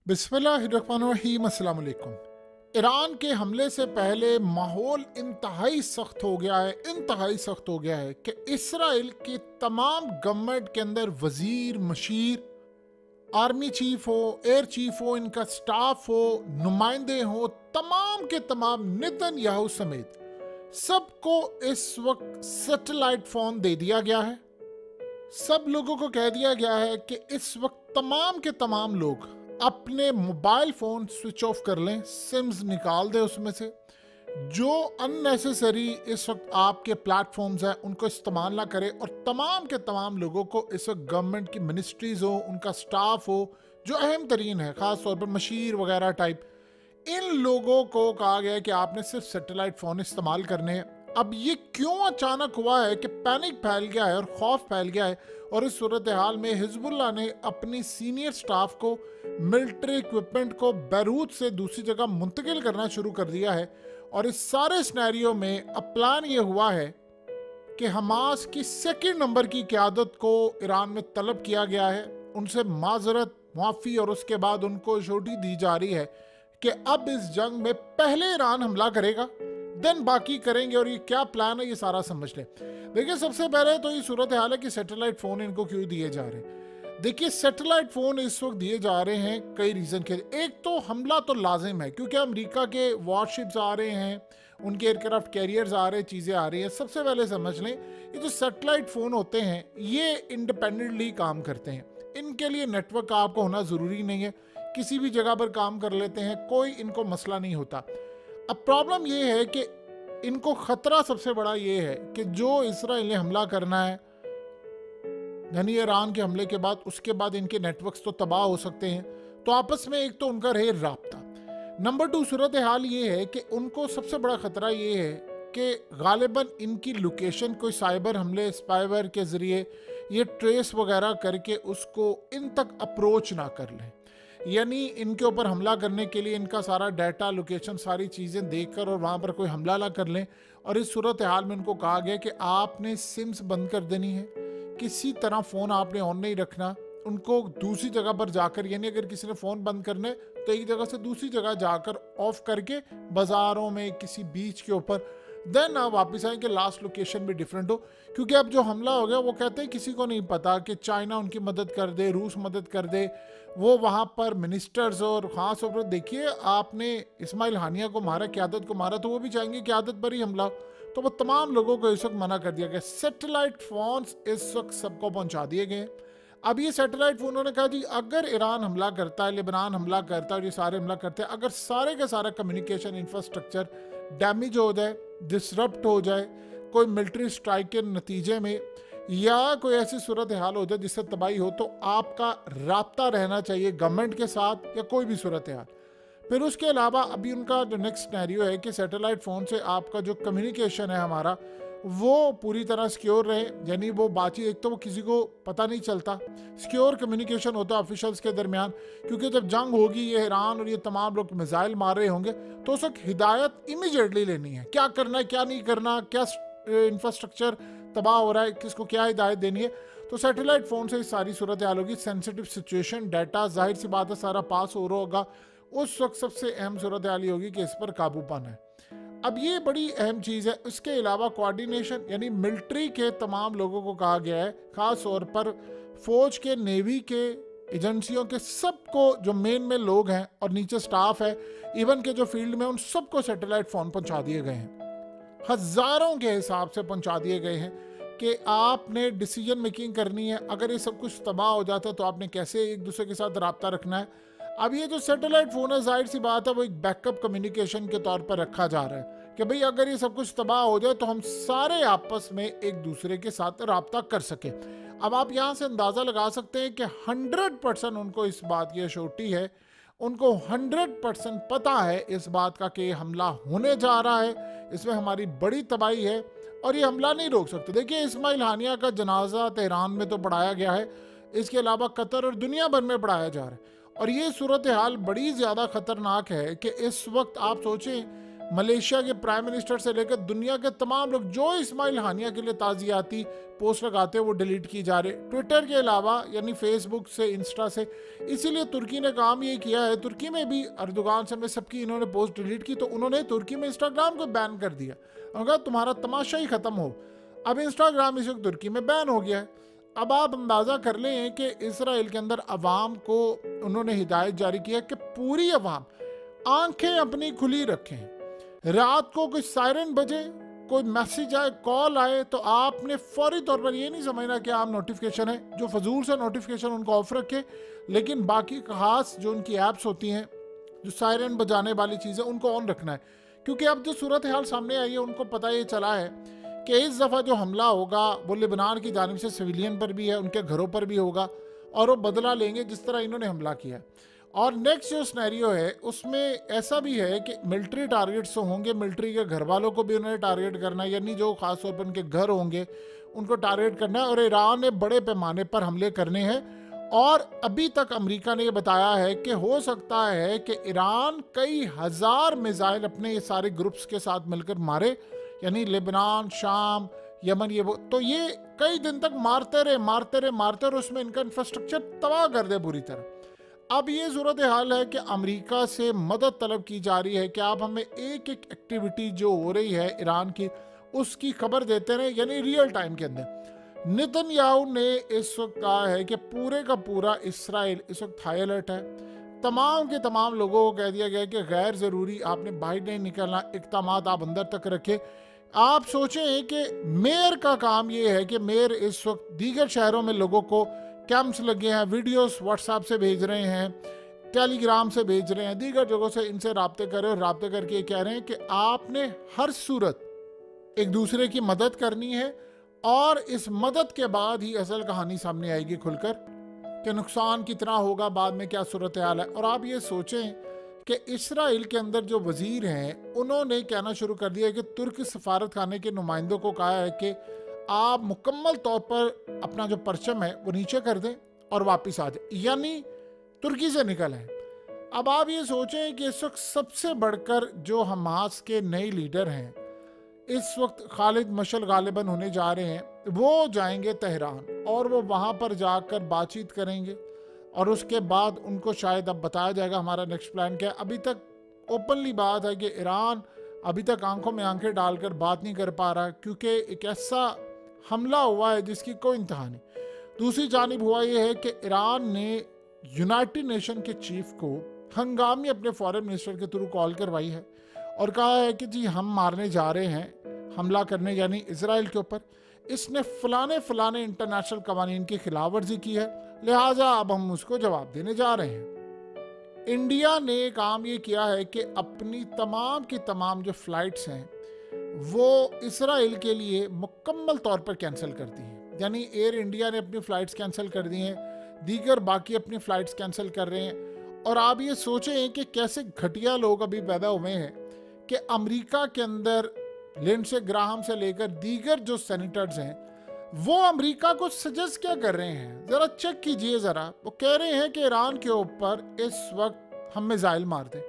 बिस्मिल्लाहिर्रहमानिर्रहीम। अस्सलाम वालेकुम। ईरान के हमले से पहले माहौल इंतहाई सख्त हो गया है, इंतहाई सख्त हो गया है कि इसराइल की तमाम गवर्नमेंट के अंदर वजीर, मशीर, आर्मी चीफ हो, एयर चीफ हो, इनका स्टाफ हो, नुमाइंदे हो, तमाम के तमाम नेतन्याहू समेत सबको इस वक्त सैटेलाइट फोन दे दिया गया है। सब लोगों को कह दिया गया है कि इस वक्त तमाम के तमाम लोग अपने मोबाइल फोन स्विच ऑफ कर लें, सिम्स निकाल दें उसमें से। जो अननेसेसरी इस वक्त आपके प्लेटफॉर्म्स हैं उनको इस्तेमाल ना करें, और तमाम के तमाम लोगों को इस वक्त गवर्नमेंट की मिनिस्ट्रीज हो, उनका स्टाफ हो जो अहम तरीन है, ख़ास तौर पर मशीर वगैरह टाइप, इन लोगों को कहा गया है कि आपने सिर्फ सैटेलाइट फ़ोन इस्तेमाल करने हैं। अब ये क्यों अचानक हुआ है कि पैनिक फैल गया है और खौफ फैल गया है, और इस सूरत हाल में हिजबुल्लाह ने अपनी सीनियर स्टाफ को, मिलिट्री इक्विपमेंट को बैरूत से दूसरी जगह मुंतकिल करना शुरू कर दिया है। और इस सारे सिनेरियो में अब प्लान ये हुआ है कि हमास की सेकंड नंबर की क़यादत को ईरान में तलब किया गया है, उनसे माजरत, माफ़ी, और उसके बाद उनको छोटी दी जा रही है कि अब इस जंग में पहले ईरान हमला करेगा, देन बाकी करेंगे। और ये क्या प्लान है ये सारा समझ लें। देखिए, सबसे पहले तो ये सूरत हाल है कि सैटेलाइट फ़ोन इनको क्यों दिए जा रहे हैं। देखिए, सैटेलाइट फ़ोन इस वक्त दिए जा रहे हैं कई रीज़न के। एक तो हमला तो लाजिम है क्योंकि अमेरिका के वॉरशिप्स आ रहे हैं, उनके एयरक्राफ्ट कैरियर्स आ रहे हैं, चीज़ें आ रही हैं। सबसे पहले समझ लें, ये जो सैटेलाइट फ़ोन होते हैं ये इंडिपेंडेंटली काम करते हैं। इनके लिए नेटवर्क आपको होना ज़रूरी नहीं है, किसी भी जगह पर काम कर लेते हैं, कोई इनको मसला नहीं होता। अब प्रॉब्लम ये है कि इनको ख़तरा सबसे बड़ा ये है कि जो इसराइल ने हमला करना है, यानी ईरान के हमले के बाद, उसके बाद इनके नेटवर्क्स तो तबाह हो सकते हैं। तो आपस में एक तो उनका रहे राब्ता। नंबर 2 सूरत हाल ये है कि उनको सबसे बड़ा ख़तरा ये है कि गालिबन इनकी लोकेशन कोई साइबर हमले, स्पाईवेयर के ज़रिए ये ट्रेस वगैरह करके उसको इन तक अप्रोच ना कर लें। यानी इनके ऊपर हमला करने के लिए इनका सारा डाटा, लोकेशन, सारी चीज़ें देखकर और वहाँ पर कोई हमला ना कर लें। और इस सूरत हाल में उनको कहा गया कि आपने सिम्स बंद कर देनी है, किसी तरह फ़ोन आपने ऑन नहीं रखना। उनको दूसरी जगह पर जाकर, यानी अगर किसी ने फ़ोन बंद करना है तो एक जगह से दूसरी जगह जाकर ऑफ करके, बाज़ारों में, किसी बीच के ऊपर, देन आप वापस आए कि लास्ट लोकेशन भी डिफरेंट हो। क्योंकि अब जो हमला हो गया वो कहते हैं किसी को नहीं पता कि चाइना उनकी मदद कर दे, रूस मदद कर दे, वो वहाँ पर मिनिस्टर्स, और ख़ास तौर पर देखिए आपने इस्माइल हानिया को मारा, क़यादत को मारा, तो वो भी चाहेंगे क़यादत पर ही हमला हो। तो वो तमाम लोगों को इस वक्त मना कर दिया गया। सैटेलाइट फ़ोन्स इस वक्त सबको पहुँचा दिए गए। अब ये सैटेलाइट फ़ोन, उन्होंने कहा जी अगर ईरान हमला करता है, लेबनान हमला करता है और ये सारे हमला करते हैं, अगर सारे का सारा कम्युनिकेशन इंफ्रास्ट्रक्चर डैमेज हो जाए, डिसरप्ट हो जाए, कोई मिलिट्री स्ट्राइक के नतीजे में, या कोई ऐसी सूरत हाल हो जाए जिससे तबाही हो, तो आपका राब्ता रहना चाहिए गवर्नमेंट के साथ या कोई भी सूरत हाल। फिर उसके अलावा अभी उनका जो नेक्स्ट सिनेरियो है कि सैटेलाइट फ़ोन से आपका जो कम्युनिकेशन है हमारा, वो पूरी तरह सिक्योर रहे। यानी वो बातचीत, एक तो वो किसी को पता नहीं चलता, सिक्योर कम्युनिकेशन होता है ऑफिशियल्स के दरमियान। क्योंकि जब जंग होगी, ये ईरान और ये तमाम लोग मिसाइल मार रहे होंगे, तो उस वक्त हिदायत इमीडिएटली लेनी है, क्या करना है, क्या नहीं करना, क्या इंफ्रास्ट्रक्चर तबाह हो रहा है, किसको क्या हिदायत देनी है। तो सैटेलाइट फ़ोन से सारी सूरत हाल होगी। सेंसिटिव सिचुएशन, डाटा जाहिर सी बात है सारा पास हो रहा होगा, उस वक्त सबसे अहम सूरत हाल ये होगी कि इस पर काबू पाना है। अब ये बड़ी अहम चीज़ है। इसके अलावा कोऑर्डिनेशन, यानी मिलिट्री के तमाम लोगों को कहा गया है, ख़ास तौर पर फ़ौज के, नेवी के, एजेंसियों के, सबको, जो मेन लोग हैं और नीचे स्टाफ है, इवन के जो फील्ड में, उन सबको सैटेलाइट फ़ोन पहुंचा दिए गए हैं। हज़ारों के हिसाब से पहुंचा दिए गए हैं कि आपने डिसीजन मेकिंग करनी है। अगर ये सब कुछ तबाह हो जाता है तो आपने कैसे एक दूसरे के साथ रब्ता रखना है। अब ये जो सैटेलाइट फ़ोन है, जाहिर सी बात है वो एक बैकअप कम्युनिकेशन के तौर पर रखा जा रहा है कि भाई अगर ये सब कुछ तबाह हो जाए तो हम सारे आपस में एक दूसरे के साथ रब्ता कर सकें। अब आप यहाँ से अंदाज़ा लगा सकते हैं कि 100% उनको इस बात की अश्योरिटी है, उनको 100% पता है इस बात का कि हमला होने जा रहा है, इसमें हमारी बड़ी तबाही है और ये हमला नहीं रोक सकते। देखिए, इस्माइल हानिया का जनाजा तेहरान में तो पढ़ाया गया है, इसके अलावा कतर और दुनिया भर में पढ़ाया जा रहा है। और ये सूरत हाल बड़ी ज़्यादा ख़तरनाक है कि इस वक्त आप सोचें, मलेशिया के प्राइम मिनिस्टर से लेकर दुनिया के तमाम लोग जो इस्माइल हानिया के लिए ताज़ियाती पोस्ट लगाते हैं वो डिलीट की जा रहे, ट्विटर के अलावा यानी फेसबुक से, इंस्टा से। इसीलिए तुर्की ने काम ये किया है, तुर्की में भी अर्दोगान से में सबकी इन्होंने पोस्ट डिलीट की, तो उन्होंने तुर्की में इंस्टाग्राम को बैन कर दिया। उन्होंने तुम्हारा तमाशा ही खत्म हो। अब इंस्टाग्राम इस वक्त तुर्की में बैन हो गया है। अब आप अंदाज़ा कर लें कि इसराइल के अंदर अवाम को उन्होंने हिदायत जारी किया कि पूरी अवाम आंखें अपनी खुली रखें। रात को कोई सायरन बजे, कोई मैसेज आए, कॉल आए, तो आपने फौरी तौर पर ये नहीं समझना कि आप नोटिफिकेशन है, जो फजूल से नोटिफिकेशन उनको ऑफ रखे, लेकिन बाकी खास जो उनकी ऐप्स होती हैं जो सायरन बजाने वाली चीज़ें उनको ऑन रखना है। क्योंकि अब जो सूरत हाल सामने आई है उनको पता ये चला है कि इस दफ़ा जो हमला होगा वो लेबनान की जानिब से सिविलियन पर भी है, उनके घरों पर भी होगा, और वो बदला लेंगे जिस तरह इन्होंने हमला किया। और नेक्स्ट जो स्नैरियो है उसमें ऐसा भी है कि मिलिट्री टारगेट्स तो होंगे, मिलिट्री के घर वालों को भी उन्होंने टारगेट करना है, यानी जो खास तौर पर उनके घर होंगे उनको टारगेट करना है, और ईरान ने बड़े पैमाने पर हमले करने हैं। और अभी तक अमेरिका ने ये बताया है कि हो सकता है कि ईरान कई हज़ार मिसाइल अपने ये सारे ग्रुप्स के साथ मिलकर मारे, यानी लेबनान, शाम, यमन, ये वो, तो ये कई दिन तक मारते रहे और उसमें इनका इंफ्रास्ट्रक्चर तबाह कर दे पूरी तरह। अब ये सूरत हाल है कि अमेरिका से मदद तलब की जा रही है कि आप हमें एक एक एक्टिविटी जो हो रही है ईरान की उसकी खबर देते रहे, यानी रियल टाइम के अंदर। नेतन्याहू ने इस वक्त कहा है कि पूरे का पूरा इसराइल इस वक्त हाई अलर्ट है। तमाम के तमाम लोगों को कह दिया गया कि गैर ज़रूरी आपने बाहर नहीं निकलना, इक़दामात आप अंदर तक रखें। आप सोचें कि मेयर का काम ये है कि मेयर इस वक्त दीगर शहरों में लोगों को कैंप्स लगे हैं, वीडियोस व्हाट्सएप से भेज रहे हैं, टेलीग्राम से भेज रहे हैं, दीगर जगहों से इनसे राब्ते कर रहे हैं, और राब्ते करके ये कह रहे हैं कि आपने हर सूरत एक दूसरे की मदद करनी है, और इस मदद के बाद ही असल कहानी सामने आएगी खुलकर कि नुकसान कितना होगा, बाद में क्या सूरत हाल है। और आप ये सोचें कि इसराइल के अंदर जो वजीर हैं उन्होंने कहना शुरू कर दिया कि तुर्क सफारत खाने के नुमाइंदों को कहा है कि आप मुकम्मल तौर पर अपना जो परचम है वो नीचे कर दें और वापस आ जाए, यानी तुर्की से निकल आए। अब आप ये सोचें कि इस वक्त सबसे बढ़कर जो हमास के नए लीडर हैं इस वक्त खालिद मशअल गालिबन होने जा रहे हैं, वो जाएंगे तेहरान और वो वहाँ पर जाकर बातचीत करेंगे, और उसके बाद उनको शायद अब बताया जाएगा हमारा नेक्स्ट प्लान क्या है। अभी तक ओपनली बात है कि ईरान अभी तक आंखों में आंखें डालकर बात नहीं कर पा रहा, क्योंकि एक ऐसा हमला हुआ है जिसकी कोई इंतहा नहीं। दूसरी जानिब हुआ यह है कि ईरान ने यूनाइटेड नेशन के चीफ को हंगामी अपने फॉरेन मिनिस्टर के थ्रू कॉल करवाई है और कहा है कि जी हम मारने जा रहे हैं, हमला करने यानी इसराइल के ऊपर। इसने फलाने इंटरनेशनल कवानीन की खिलाफ वर्जी की है, लिहाजा अब हम उसको जवाब देने जा रहे हैं। इंडिया ने काम ये किया है कि अपनी तमाम की तमाम जो फ्लाइट्स हैं वो इसराइल के लिए मुकम्मल तौर पर कैंसिल कर दी हैं, यानी एयर इंडिया ने अपनी फ़्लाइट्स कैंसिल कर दी हैं, दीगर बाकी अपनी फ़्लाइट्स कैंसिल कर रहे हैं। और आप ये सोचें कि कैसे घटिया लोग अभी पैदा हुए हैं कि अमेरिका के अंदर लिंडसे ग्राहम से लेकर दीगर जो सेनेटर्स हैं वो अमेरिका को सजेस्ट क्या कर रहे हैं, ज़रा चेक कीजिए ज़रा। वो कह रहे हैं कि ईरान के ऊपर इस वक्त हम मिसाइल मार दें,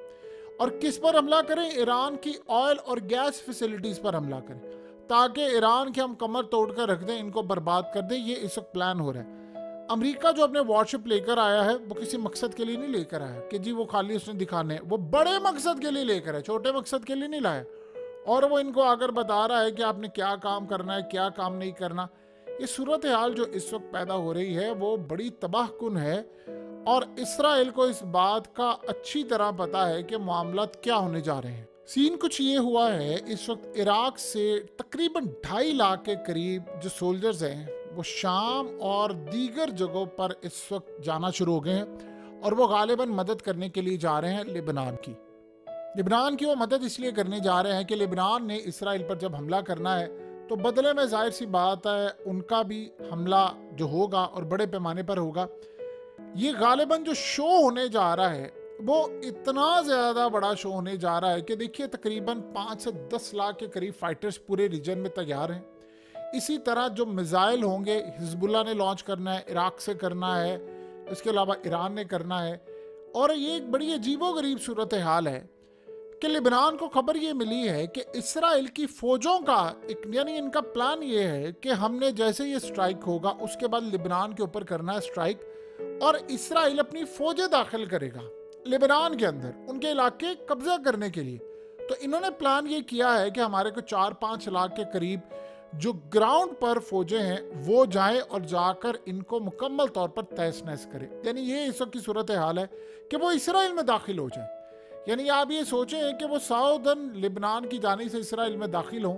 और किस पर हमला करें, ईरान की ऑयल और गैस फैसिलिटीज़ पर हमला करें, ताकि ईरान के हम कमर तोड़ कर रख दें, इनको बर्बाद कर दें। ये इस वक्त प्लान हो रहा है। अमेरिका जो अपने वॉरशिप लेकर आया है वो किसी मकसद के लिए नहीं लेकर आया कि जी वो खाली उसने दिखाने हैं, वो बड़े मकसद के लिए लेकर है, छोटे मकसद के लिए नहीं लाया। और वो इनको आकर बता रहा है कि आपने क्या काम करना है, क्या काम नहीं करना। ये सूरत हाल जो इस वक्त पैदा हो रही है वो बड़ी तबाहकुन है, और इसराइल को इस बात का अच्छी तरह पता है कि मामलात क्या होने जा रहे हैं। सीन कुछ ये हुआ है, इस वक्त इराक से तकरीबन 2.5 लाख के करीब जो सोल्जर्स हैं वो शाम और दीगर जगहों पर इस वक्त जाना शुरू हो गए हैं, और वो गालिबन मदद करने के लिए जा रहे हैं लेबनान की। लेबनान की वो मदद इसलिए करने जा रहे हैं कि लेबनान ने इसराइल पर जब हमला करना है तो बदले में जाहिर सी बात है उनका भी हमला जो होगा और बड़े पैमाने पर होगा। ये गालिबन जो शो होने जा रहा है वो इतना ज़्यादा बड़ा शो होने जा रहा है कि देखिए तकरीबन 5 से 10 लाख के करीब फाइटर्स पूरे रीजन में तैयार हैं। इसी तरह जो मिसाइल होंगे हिजबुल्लाह ने लॉन्च करना है, इराक से करना है, इसके अलावा ईरान ने करना है। और ये एक बड़ी अजीबोगरीब सूरत हाल है कि लेबनान को खबर ये मिली है कि इसराइल की फौजों का एक यानी इनका प्लान ये है कि हमने जैसे ये स्ट्राइक होगा उसके बाद लेबनान के ऊपर करना है स्ट्राइक और इसराइल अपनी फौजें दाखिल करेगा लेबनान के अंदर उनके इलाके कब्जा करने के लिए। तो इन्होंने प्लान ये किया है कि हमारे को 4-5 लाख के करीब जो ग्राउंड पर फौजें हैं वो जाएं और जाकर इनको मुकम्मल तौर पर तहस नहस करें। यानी ये इस वक्त की सूरत हाल है कि वो इसराइल में दाखिल हो जाए। यानी आप ये सोचें कि वो साउदर्न लेबनान की जानिब से इसराइल में दाखिल हों।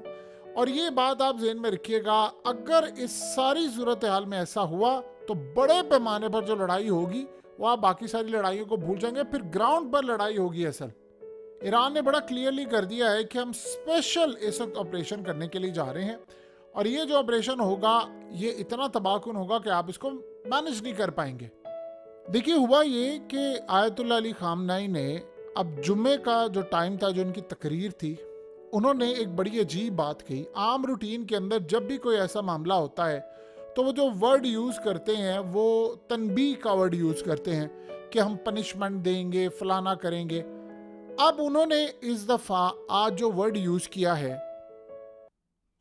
और ये बात आप ज़हन में रखिएगा, अगर इस सारी सूरत हाल में ऐसा हुआ तो बड़े पैमाने पर जो लड़ाई होगी वो आप बाकी सारी लड़ाइयों को भूल जाएंगे, फिर ग्राउंड पर लड़ाई होगी। असल ईरान ने बड़ा क्लियरली कर दिया है कि हम स्पेशल इस वक्त ऑपरेशन करने के लिए जा रहे हैं और ये जो ऑपरेशन होगा ये इतना तबाहकुन होगा कि आप इसको मैनेज नहीं कर पाएंगे। देखिए हुआ ये कि आयतुल्लाह अली खामनाई ने अब जुम्मे का जो टाइम था, जो उनकी तकरीर थी, उन्होंने एक बड़ी अजीब बात कही। आम रूटीन के अंदर जब भी कोई ऐसा मामला होता है तो वो जो वर्ड यूज़ करते हैं वो तनबीह का वर्ड यूज़ करते हैं कि हम पनिशमेंट देंगे, फलाना करेंगे। अब उन्होंने इस दफ़ा आज जो वर्ड यूज़ किया है,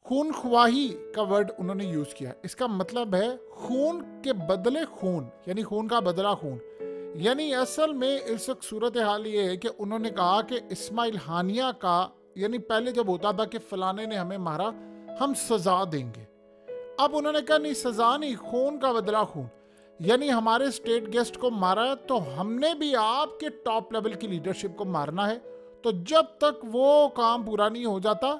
खून ख्वाही का वर्ड उन्होंने यूज़ किया। इसका मतलब है खून के बदले खून, यानी खून का बदला खून। यानी असल में इस वक्त सूरत हाल ये है कि उन्होंने कहा कि इस्माइल हानिया का, यानी पहले जब होता था कि फलाने ने हमें मारा हम सज़ा देंगे, अब उन्होंने कहा नहीं, सज़ा नहीं, खून का बदला खून। यानी हमारे स्टेट गेस्ट को मारा है तो हमने भी आपके टॉप लेवल की लीडरशिप को मारना है। तो जब तक वो काम पूरा नहीं हो जाता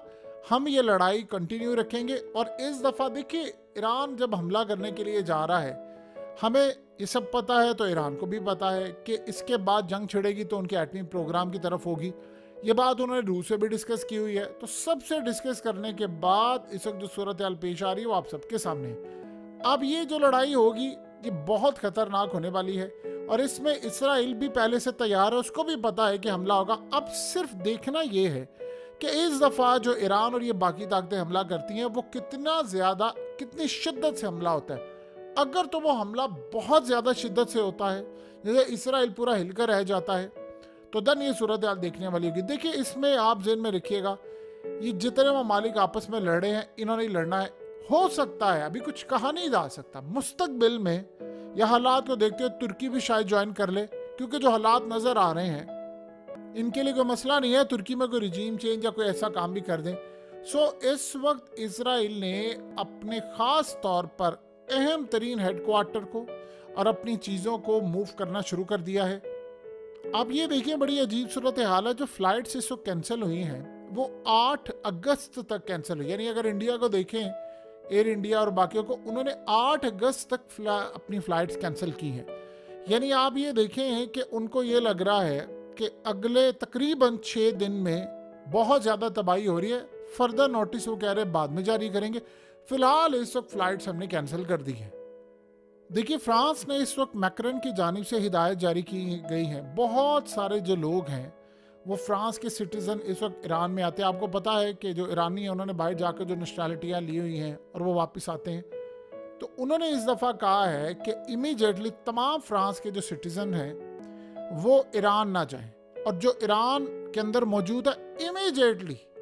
हम ये लड़ाई कंटिन्यू रखेंगे। और इस दफ़ा देखिए ईरान जब हमला करने के लिए जा रहा है, हमें ये सब पता है तो ईरान को भी पता है कि इसके बाद जंग छिड़ेगी तो उनके एटमी प्रोग्राम की तरफ होगी। ये बात उन्होंने रूस से भी डिस्कस की हुई है। तो सबसे डिस्कस करने के बाद इस वक्त जो सूरत हाल पेश आ रही है वो आप सबके सामने है। अब ये जो लड़ाई होगी ये बहुत खतरनाक होने वाली है और इसमें इसराइल भी पहले से तैयार है, उसको भी पता है कि हमला होगा। अब सिर्फ देखना ये है कि इस दफ़ा जो ईरान और ये बाकी ताकतें हमला करती हैं वो कितना ज़्यादा, कितनी शिद्दत से हमला होता है। अगर तो वो हमला बहुत ज़्यादा शिद्दत से होता है, जैसे इसराइल पूरा हिलकर रह जाता है, तो दन ये सूरत हाल देखने वाली होगी। देखिए इसमें आप ज़हन में रखिएगा, ये जितने ममालिक आपस में लड़े हैं इन्होंने लड़ना है। हो सकता है, अभी कुछ कहा नहीं जा सकता, मुस्तकबिल में या हालात को देखते हुए तुर्की भी शायद ज्वाइन कर ले, क्योंकि जो हालात नज़र आ रहे हैं इनके लिए कोई मसला नहीं है, तुर्की में कोई रिजीम चेंज या कोई ऐसा काम भी कर दें। इस वक्त इसराइल ने अपने ख़ास तौर पर अहम तरीन हेडक्वार्टर को और अपनी चीज़ों को मूव करना शुरू कर दिया है। आप ये देखिए बड़ी अजीब सूरत हाल है, जो फ्लाइट्स इस वक्त कैंसिल हुई हैं वो 8 अगस्त तक कैंसिल हुई। यानी अगर इंडिया को देखें, एयर इंडिया और बाकियों को, उन्होंने 8 अगस्त तक अपनी फ़्लाइट्स कैंसिल की हैं। यानी आप ये देखें कि उनको ये लग रहा है कि अगले तकरीबन 6 दिन में बहुत ज़्यादा तबाही हो रही है। फर्दर नोटिस वो कह रहे हैं बाद में जारी करेंगे। फ़िलहाल इस वक्त फ़्लाइट्स हमने कैंसिल कर दी है। देखिए फ्रांस ने इस वक्त मैक्रन की जानिब से हिदायत जारी की गई है। बहुत सारे जो लोग हैं वो फ्रांस के सिटीज़न इस वक्त ईरान में आते हैं। आपको पता है कि जो ईरानी है उन्होंने बाहर जाकर जो नेशनैलिटियाँ ली हुई हैं और वो वापस आते हैं। तो उन्होंने इस दफ़ा कहा है कि इमीडिएटली तमाम फ्रांस के जो सिटीज़न हैं वो ईरान ना जाएं और जो ईरान के अंदर मौजूद है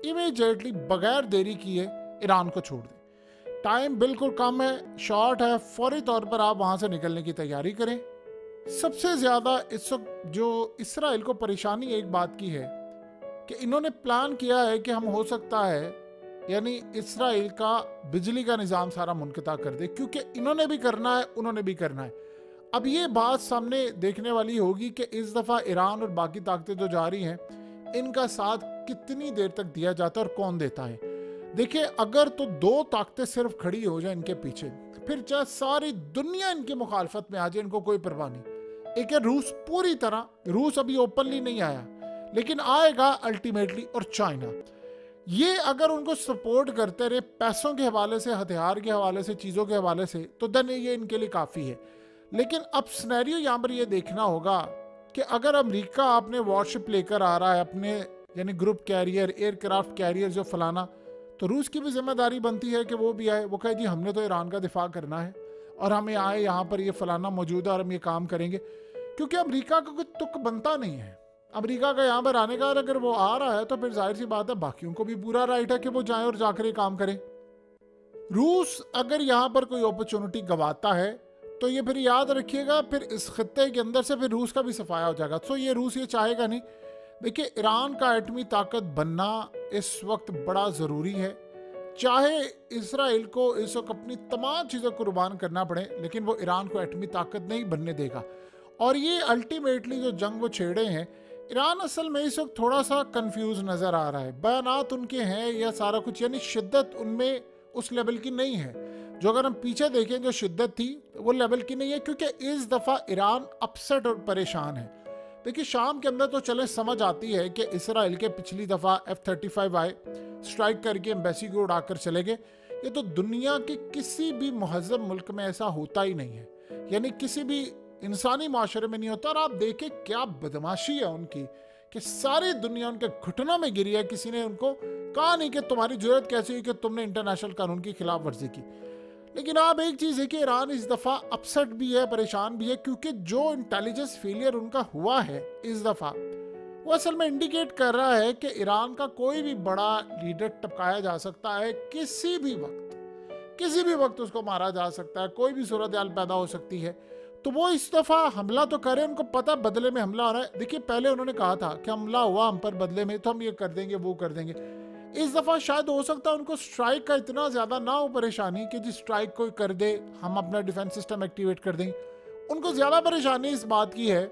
इमीडिएटली बगैर देरी किए ईरान को छोड़ दें। टाइम बिल्कुल कम है, शॉर्ट है, फौरी तौर पर आप वहाँ से निकलने की तैयारी करें। सबसे ज़्यादा इस वक्त जो इसराइल को परेशानी एक बात की है कि इन्होंने प्लान किया है कि हम हो सकता है यानी इसराइल का बिजली का निज़ाम सारा मुनक़ता कर दे, क्योंकि इन्होंने भी करना है, उन्होंने भी करना है। अब ये बात सामने देखने वाली होगी कि इस दफ़ा ईरान और बाकी ताकतें जो जा रही हैं इनका साथ कितनी देर तक दिया जाता है और कौन देता है। देखिए अगर तो 2 ताकतें सिर्फ खड़ी हो जाए इनके पीछे, फिर चाहे सारी दुनिया इनकी मुखालफत में आ जाए, इनको कोई परवाह नहीं। एक है रूस, पूरी तरह, रूस अभी ओपनली नहीं आया लेकिन आएगा अल्टीमेटली, और चाइना। ये अगर उनको सपोर्ट करते रहे पैसों के हवाले से, हथियार के हवाले से, चीज़ों के हवाले से, तो देन ये इनके लिए काफ़ी है। लेकिन अब सिनेरियो यहाँ पर ये देखना होगा कि अगर अमेरिका अपने वॉरशिप लेकर आ रहा है, अपने यानी ग्रुप कैरियर, एयरक्राफ्ट कैरियर जो फलाना, तो रूस की भी जिम्मेदारी बनती है कि वो भी आए, वो कहे जी हमने तो ईरान का दिफा करना है और हमें आए यहाँ पर ये फलाना मौजूद है और हम ये काम करेंगे, क्योंकि अमेरिका का कोई तुक बनता नहीं है। अमेरिका का यहाँ पर आने का, अगर वो आ रहा है तो फिर जाहिर सी बात है बाकियों को भी पूरा राइट है कि वो जाएं और जाकर ये काम करें। रूस अगर यहाँ पर कोई अपॉर्चुनिटी गवाता है तो ये फिर याद रखिएगा, फिर इस खत्ते के अंदर से फिर रूस का भी सफाया हो जाएगा। तो ये रूस ये चाहेगा नहीं। देखिए, ईरान का एटमी ताकत बनना इस वक्त बड़ा ज़रूरी है। चाहे इसराइल को इस वक्त अपनी तमाम चीज़ों को कुर्बान करना पड़े, लेकिन वो ईरान को एटमी ताकत नहीं बनने देगा। और ये अल्टीमेटली जो जंग वो छेड़े हैं, ईरान असल में इस वक्त थोड़ा सा कंफ्यूज नज़र आ रहा है। बयानात उनके हैं या सारा कुछ, यानी शिद्दत उनमें उस लेवल की नहीं है जो अगर हम पीछे देखें जो शिद्दत थी वो लेवल की नहीं है, क्योंकि इस दफ़ा ईरान अपसेट और परेशान है। देखिए, शाम के अंदर तो चले समझ आती है कि इसराइल के पिछली दफ़ा F-35 आए, स्ट्राइक करके एम्बेसी को उड़ाकर चले गए। ये तो दुनिया के किसी भी महज़ब मुल्क में ऐसा होता ही नहीं है, यानी किसी भी इंसानी माशरे में नहीं होता। और आप देखें क्या बदमाशी है उनकी कि सारी दुनिया उनके घुटनों में गिरी है। किसी ने उनको कहा नहीं कि तुम्हारी जरूरत कैसी हुई कि तुमने इंटरनेशनल कानून की खिलाफ वर्जी की। लेकिन आप एक चीज़ है कि ईरान इस दफ़ा अपसेट भी है, परेशान भी है, क्योंकि जो इंटेलिजेंस फेलियर उनका हुआ है इस दफ़ा, वो असल में इंडिकेट कर रहा है कि ईरान का कोई भी बड़ा लीडर टपकाया जा सकता है। किसी भी वक्त उसको मारा जा सकता है, कोई भी सूरत हाल पैदा हो सकती है। तो वो इस दफ़ा हमला तो करे, उनको पता बदले में हमला हो रहा है। देखिए, पहले उन्होंने कहा था कि हमला हुआ हम पर बदले में तो हम ये कर देंगे वो कर देंगे। इस दफ़ा शायद हो सकता है उनको स्ट्राइक का इतना ज़्यादा ना हो परेशानी कि जिस स्ट्राइक कोई कर दे हम अपना डिफेंस सिस्टम एक्टिवेट कर देंगे। उनको ज़्यादा परेशानी इस बात की है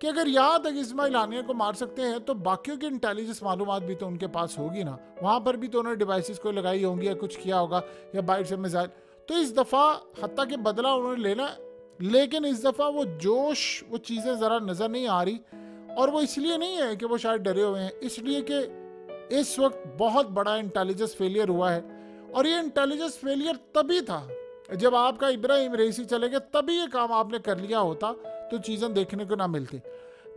कि अगर यहाँ तक इस्माइल हानिया को मार सकते हैं तो बाकियों की इंटेलिजेंस मालूमात भी तो उनके पास होगी ना। वहाँ पर भी तो उन्होंने डिवाइसेस को लगाई होंगी या कुछ किया होगा या बाहर से मिसाइल। तो इस दफ़ा हत्ता के बदला उन्होंने लेना, लेकिन इस दफ़ा वो जोश, वो चीज़ें ज़रा नज़र नहीं आ रही। और वो इसलिए नहीं है कि वो शायद डरे हुए हैं, इसलिए कि इस वक्त बहुत बड़ा इंटेलिजेंस फेलियर हुआ है। और ये इंटेलिजेंस फेलियर तभी था जब आपका इब्राहिम रईसी चले गए, तभी ये काम आपने कर लिया होता तो चीज़ें देखने को ना मिलती।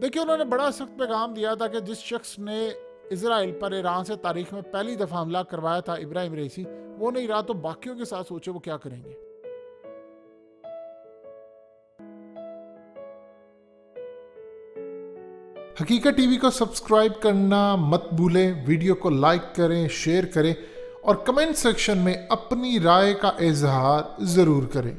देखिए, उन्होंने बड़ा सख्त पैगाम दिया था कि जिस शख्स ने इसराइल पर ईरान से तारीख में पहली दफ़ा हमला करवाया था, इब्राहिम रईसी, वो नहीं रहा तो बाकियों के साथ सोचे वो क्या करेंगे। हकीकत टीवी को सब्सक्राइब करना मत भूलें, वीडियो को लाइक करें, शेयर करें और कमेंट सेक्शन में अपनी राय का इजहार ज़रूर करें।